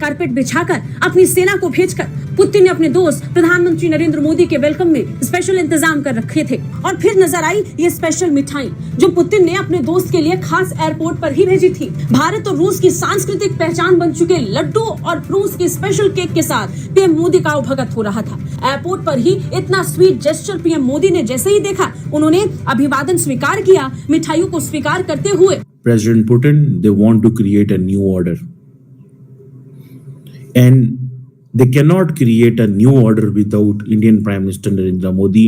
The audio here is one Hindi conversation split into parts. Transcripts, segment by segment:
कारपेट बिछाकर अपनी सेना को भेजकर पुतिन ने अपने दोस्त प्रधानमंत्री नरेंद्र मोदी के वेलकम में स्पेशल इंतजाम कर रखे थे। और फिर नजर आई ये स्पेशल मिठाई जो पुतिन ने अपने दोस्त के लिए खास एयरपोर्ट पर ही भेजी थी। भारत और रूस की सांस्कृतिक पहचान बन चुके लड्डू और रूस के स्पेशल केक के साथ पीएम मोदी का आवभगत हो रहा था। एयरपोर्ट पर ही इतना स्वीट जेस्चर पीएम मोदी ने जैसे ही देखा, उन्होंने अभिवादन स्वीकार किया। मिठाइयों को स्वीकार करते हुए President Putin, they want to create a new order. And they cannot create a new order without Indian Prime Minister Narendra Modi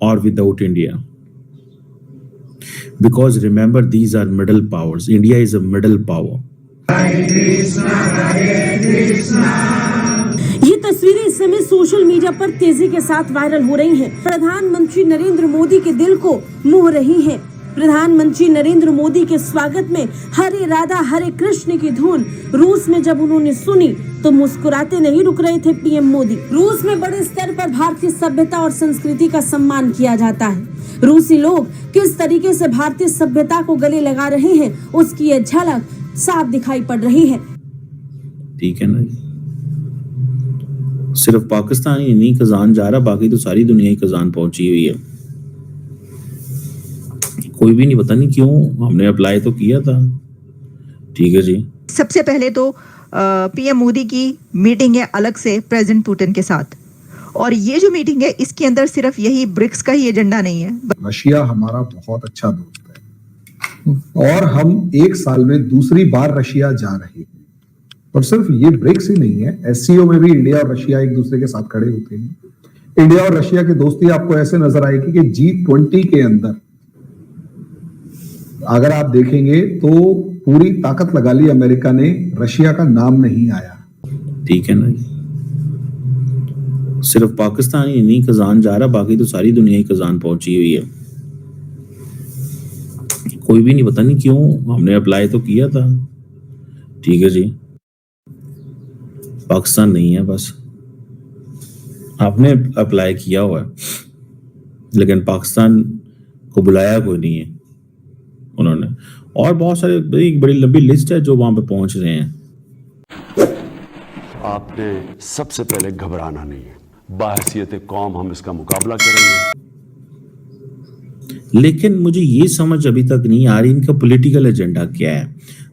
or without India. Because remember, these are middle powers. India is a middle power. ये तस्वीरें इस समय सोशल मीडिया पर तेजी के साथ वायरल हो रही हैं। प्रधानमंत्री नरेंद्र मोदी के दिल को मोह रही हैं। प्रधानमंत्री नरेंद्र मोदी के स्वागत में हरे राधा हरे कृष्ण की धुन रूस में जब उन्होंने सुनी तो मुस्कुराते नहीं रुक रहे थे पीएम मोदी। रूस में बड़े स्तर पर भारतीय सभ्यता और संस्कृति का सम्मान किया जाता है। रूसी लोग किस तरीके से भारतीय सभ्यता को गले लगा रहे हैं, उसकी ये झलक साफ दिखाई पड़ रही है। ठीक है ना, सिर्फ पाकिस्तान ही नहीं कजान जा रहा, बाकी तो सारी दुनिया ही कजान पहुंची हुई है। कोई भी नहीं, पता नहीं क्यों, हमने अप्लाई तो किया था। ठीक है जी। सबसे पहले तो पीएम मोदी की मीटिंग है अलग से प्रेसिडेंट पुतिन के साथ, और ये जो मीटिंग है इसके अंदर सिर्फ यही ब्रिक्स का ही एजेंडा नहीं है। रशिया हमारा बहुत अच्छा दोस्त है और हम एक साल में दूसरी बार रशिया जा रहे हैं। और सिर्फ ये ब्रिक्स ही नहीं है, एससीओ में भी इंडिया और रशिया एक दूसरे के साथ खड़े होते हैं। इंडिया और रशिया की दोस्ती आपको ऐसे नजर आएगी कि G20 के अंदर अगर आप देखेंगे तो पूरी ताकत लगा ली अमेरिका ने, रशिया का नाम नहीं आया। ठीक है ना, सिर्फ पाकिस्तान ही नहीं कजान जा रहा, बाकी तो सारी दुनिया ही कजान पहुंची हुई है। कोई भी नहीं, पता नहीं क्यों, हमने अप्लाई तो किया था। ठीक है जी। पाकिस्तान नहीं है, बस आपने अप्लाई किया हुआ है, लेकिन पाकिस्तान को बुलाया कोई नहीं है उन्होंने। और बहुत सारे बड़ी लंबी लिस्ट है जो वहां पे पहुंच रहे हैं। आपने सबसे पहले घबराना नहीं है, बाहसियत कौम हम इसका मुकाबला करेंगे। लेकिन मुझे ये समझ अभी तक नहीं आ रही इनका पॉलिटिकल एजेंडा क्या है।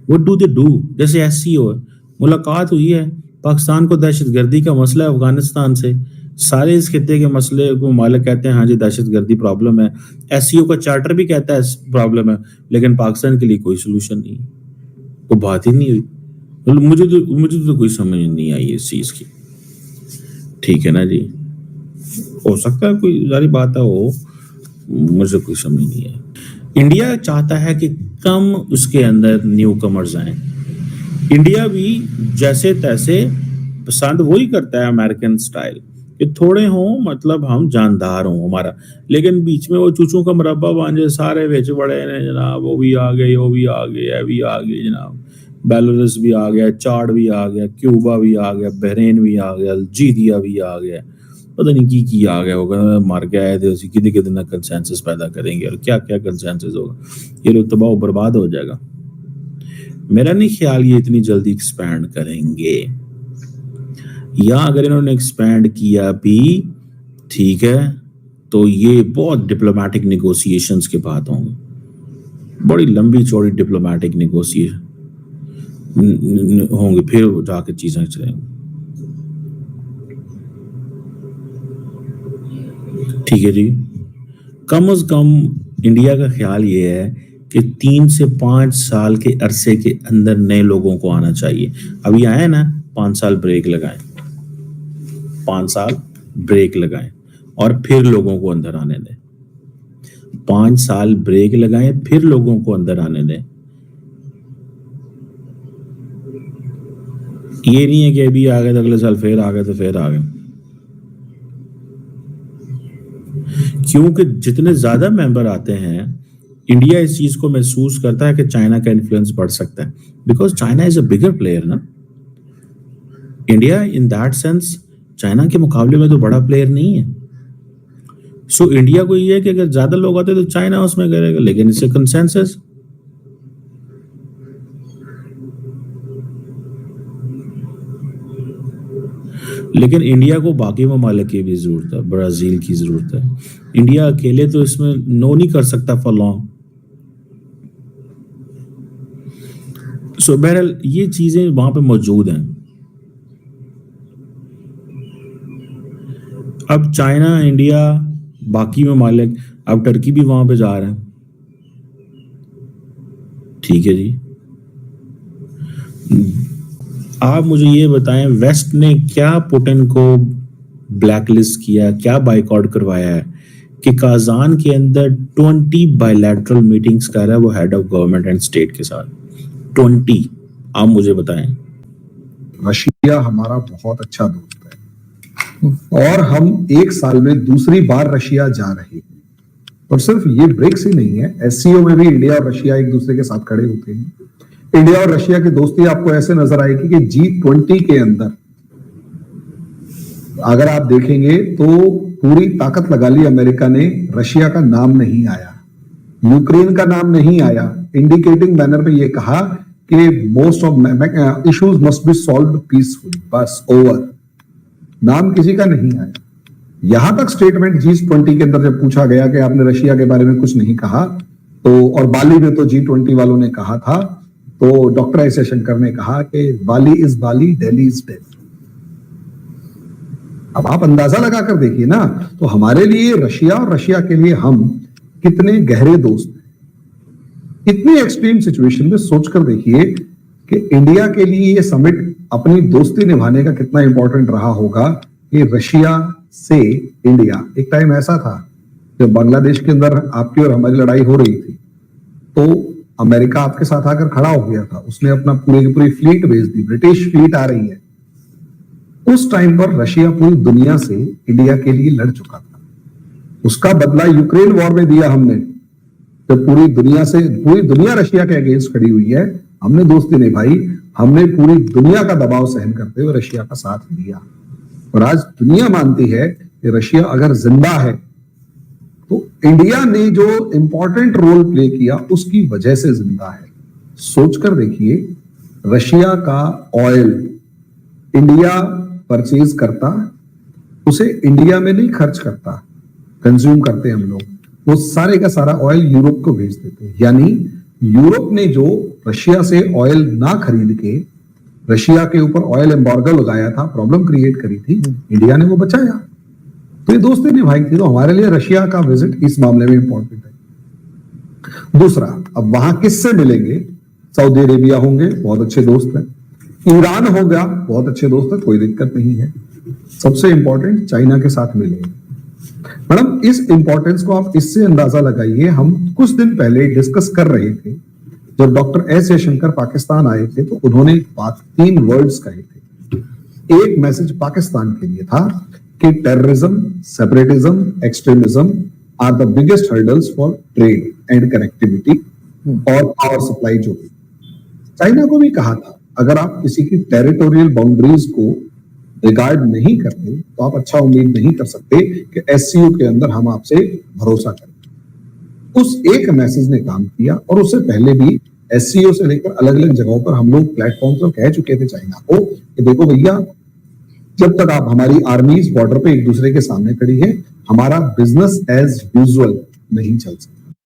What do they do? जैसे एससीओ है, मुलाकात हुई है, पाकिस्तान को दहशतगर्दी का मसला है अफगानिस्तान से, सारे इस खित्ते के मसले को मालिक कहते हैं हाँ जी दहशतगर्दी प्रॉब्लम है, एससीओ का चार्टर भी कहता है प्रॉब्लम है, लेकिन पाकिस्तान के लिए कोई सोल्यूशन नहीं, कोई बात ही नहीं हुई। मुझे तो कोई समझ नहीं आई इस चीज की। ठीक है ना जी, हो सकता है कोई सारी बात हो, मुझे कोई समझ नहीं है। इंडिया चाहता है कि कम उसके अंदर न्यू कमर्स आए। इंडिया भी जैसे तैसे पसंद वही करता है अमेरिकन स्टाइल कि थोड़े हों, मतलब हम जानदार हों हमारा, लेकिन बीच में वो चूचों का मुरब्बा बांझे सारे बेच बड़े ने जनाब, वो भी आ गए, वो भी आ गए, ये भी आ गए जनाब, बेलारूस भी आ गया, चाड भी आ गया, क्यूबा भी आ गया, बहरीन भी आ गया, अल्जीरिया भी आ गया, पता नहीं की आ गया होगा, मार के आए थे, कितने कितने कंसेंसस पैदा करेंगे और क्या क्या कंसेंसस होगा, ये लोग तबाह बर्बाद हो जाएगा। मेरा नहीं ख्याल ये इतनी जल्दी एक्सपैंड करेंगे, या अगर इन्होंने एक्सपैंड किया भी ठीक है तो ये बहुत डिप्लोमेटिक नेगोशिएशंस के बाद होंगे, बड़ी लंबी चौड़ी डिप्लोमेटिक नेगोशिएशन होंगे, फिर जाके चीजें चलेंगी। ठीक है जी। कम से कम इंडिया का ख्याल ये है कि 3 से 5 साल के अरसे के अंदर नए लोगों को आना चाहिए। अभी आए ना, 5 साल ब्रेक लगाएं, 5 साल ब्रेक लगाएं और फिर लोगों को अंदर आने दें। 5 साल ब्रेक लगाएं, फिर लोगों को अंदर आने दें। ये नहीं है कि अभी आ गए तो अगले साल फिर आ गए तो फिर आ गए, क्योंकि जितने ज्यादा मेंबर आते हैं, इंडिया इस चीज को महसूस करता है कि चाइना का इन्फ्लुएंस बढ़ सकता है, because China is a bigger player ना। India in that sense China के मुकाबले में तो बड़ा प्लेयर नहीं है। सो इंडिया को ये है कि अगर ज्यादा लोग आते तो चाइना उसमें करेगा, लेकिन इससे कंसेंसस लेकिन इंडिया को बाकी ममालिक की भी जरूरत है, ब्राजील की जरूरत है। इंडिया अकेले तो इसमें नो नहीं कर सकता फॉर लॉन्ग। सो बहरहाल ये चीजें वहां पे मौजूद हैं। अब चाइना, इंडिया, बाकी ममालिक, अब टर्की भी वहां पे जा रहे हैं। ठीक है जी, आप मुझे ये बताएं, वेस्ट ने क्या पुतिन को ब्लैकलिस्ट किया, क्या बाइकआउट करवाया है कि काजान के अंदर 20 बायलैटरल मीटिंग्स कर रहा है वो head of government and state के साथ। 20, आप मुझे बताएं। रशिया हमारा बहुत अच्छा दोस्त है और हम एक साल में दूसरी बार रशिया जा रहे हैं। और सिर्फ ये ब्रिक्स ही नहीं है, एससीओ में भी इंडिया और रशिया एक दूसरे के साथ खड़े होते हैं। इंडिया और रशिया की दोस्ती आपको ऐसे नजर आएगी कि G20 के अंदर अगर आप देखेंगे तो पूरी ताकत लगा ली अमेरिका ने, रशिया का नाम नहीं आया, यूक्रेन का नाम नहीं आया, इंडिकेटिंग मैनर पे ये कहा कि most of issues must be solved peacefully, बस ओवर, नाम किसी का नहीं आया। यहां तक स्टेटमेंट G20 के अंदर जब पूछा गया कि आपने रशिया के बारे में कुछ नहीं कहा, तो और बाली में तो G20 वालों ने कहा था, तो डॉक्टर एस जयशंकर ने कहा कि Bali is Bali, Delhi is Delhi. अब आप अंदाजा लगाकर देखिए ना, तो हमारे लिए रशिया और रशिया के लिए हम कितने गहरे दोस्त हैं। इतनी एक्सट्रीम सिचुएशन में सोचकर देखिए कि इंडिया के लिए ये समिट अपनी दोस्ती निभाने का कितना इंपॉर्टेंट रहा होगा कि रशिया से इंडिया। एक टाइम ऐसा था जब बांग्लादेश के अंदर आपकी और हमारी लड़ाई हो रही थी, तो अमेरिका आपके साथ आकर खड़ा हो गया था, उसने अपना पूरी की पूरी फ्लीट भेज दी, ब्रिटिश फ्लीट आ रही है। उस टाइम पर रशिया पूरी दुनिया से इंडिया के लिए लड़ चुका था, उसका बदला यूक्रेन वॉर में दिया हमने। जब पूरी दुनिया रशिया के अगेंस्ट खड़ी हुई है, हमने दोस्ती निभाई, हमने पूरी दुनिया का दबाव सहन करते हुए रशिया का साथ दिया। और आज दुनिया मानती है कि रशिया अगर जिंदा है तो इंडिया ने जो इंपॉर्टेंट रोल प्ले किया उसकी वजह से जिंदा है। सोचकर देखिए, रशिया का ऑयल इंडिया परचेज करता, उसे इंडिया में नहीं खर्च करता, कंज्यूम करते हम लोग, वो सारे का सारा ऑयल यूरोप को भेज देते। यानी यूरोप ने जो रशिया से ऑयल ना खरीद के रशिया के ऊपर ऑयल एम्बार्गो लगाया था, प्रॉब्लम क्रिएट करी थी, इंडिया ने वो बचाया। तो ये दोस्ती निभाई थी। तो हमारे लिए रशिया का विजिट इस मामले में इंपॉर्टेंट है। दूसरा, अब वहां किससे मिलेंगे? सऊदी अरेबिया होंगे, बहुत अच्छे दोस्त हैं। ईरान होगा, बहुत अच्छे दोस्त है, कोई दिक्कत नहीं है। सबसे इंपॉर्टेंट, चाइना के साथ मिलेंगे। मैडम, इस इंपॉर्टेंस को आप इससे अंदाजा लगाइए, हम कुछ दिन पहले डिस्कस कर रहे थे, जब डॉक्टर एस जयशंकर पाकिस्तान आए थे तो उन्होंने 3 वर्ड्स कहे थे। एक मैसेज पाकिस्तान के लिए था कि terrorism, separatism, extremism are the biggest hurdles for trade and connectivity और पावर सप्लाई। जो भी चाइना को भी कहा था, अगर आप किसी की टेरिटोरियल बाउंड्रीज को रिगार्ड नहीं करते तो आप अच्छा उम्मीद नहीं कर सकते कि एससीओ के अंदर हम आपसे भरोसा करें। उस एक मैसेज ने काम किया। और उससे पहले भी एससीओ से लेकर अलग अलग जगहों पर हम लोग प्लेटफॉर्म पर कह चुके थे चाइना को कि देखो भैया, जब तक आप हमारी आर्मीज बॉर्डर पे एक दूसरे के सामने खड़ी है, हमारा बिजनेस एज यूजुअल नहीं चल सकता।